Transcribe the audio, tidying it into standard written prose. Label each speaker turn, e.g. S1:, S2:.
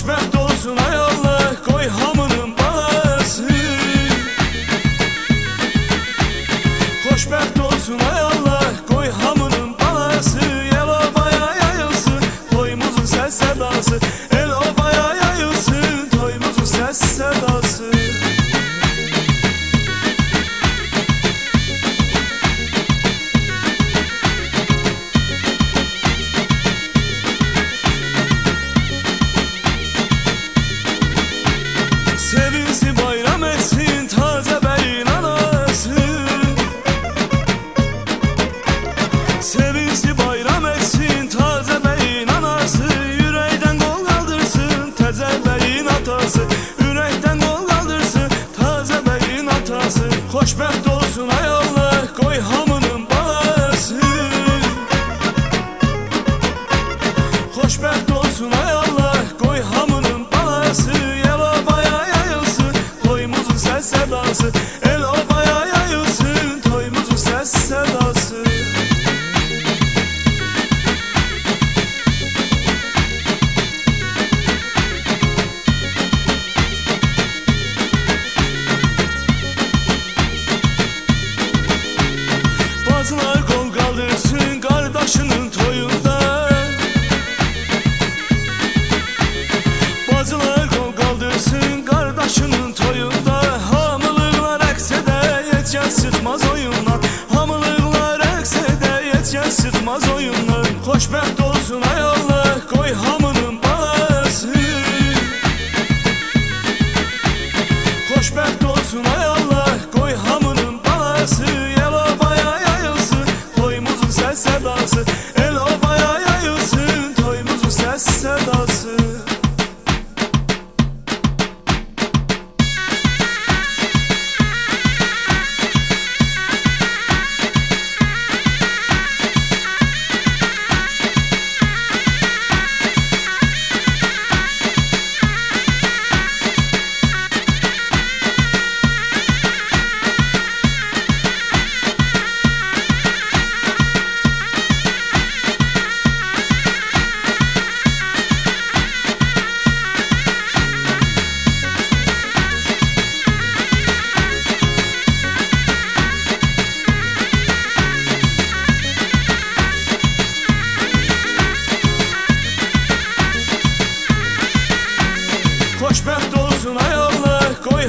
S1: Xoşbəxt olsun ay Allah, qoy hamının balası. Xoşbəxt olsun ay Allah, qoy hamının balası. El obaya yayılsın, toyumuzun səs sədası. El obaya yayılsın, toyumuzun səs sədası. Sevinsin, bayram etsin taze beyin anası. Sevinsin, bayram etsin taze beyin anası. Yürekten kol kaldırsın taze beyin atası. Yürekten kol kaldırsın taze beyin atası. Xoşbəxt olsun ay Allah, qoy hamının balası. Xoşbəxt olsun ay Allah, qoy hamının balası. Səs sədası, el obaya yayılsın, toyumuzun səs sədası. Bacılar qol qaldırsın qardaşının toyunda. Bacılar qol qaldırsın qardaşının toyunda. Sıxmaz oyunlar, hamılıqlar əksədə yetken sıxmaz oyunlar. Xoşbəxt olsun ay Allah, qoy hamının balası. Xoşbəxt olsun ay Allah, qoy hamının balası. El obaya yayılsın, toyumuzun səs sədası. El obaya yayılsın, toyumuzun səs sədası. Xoşbəxt olsun ay Allah, qoy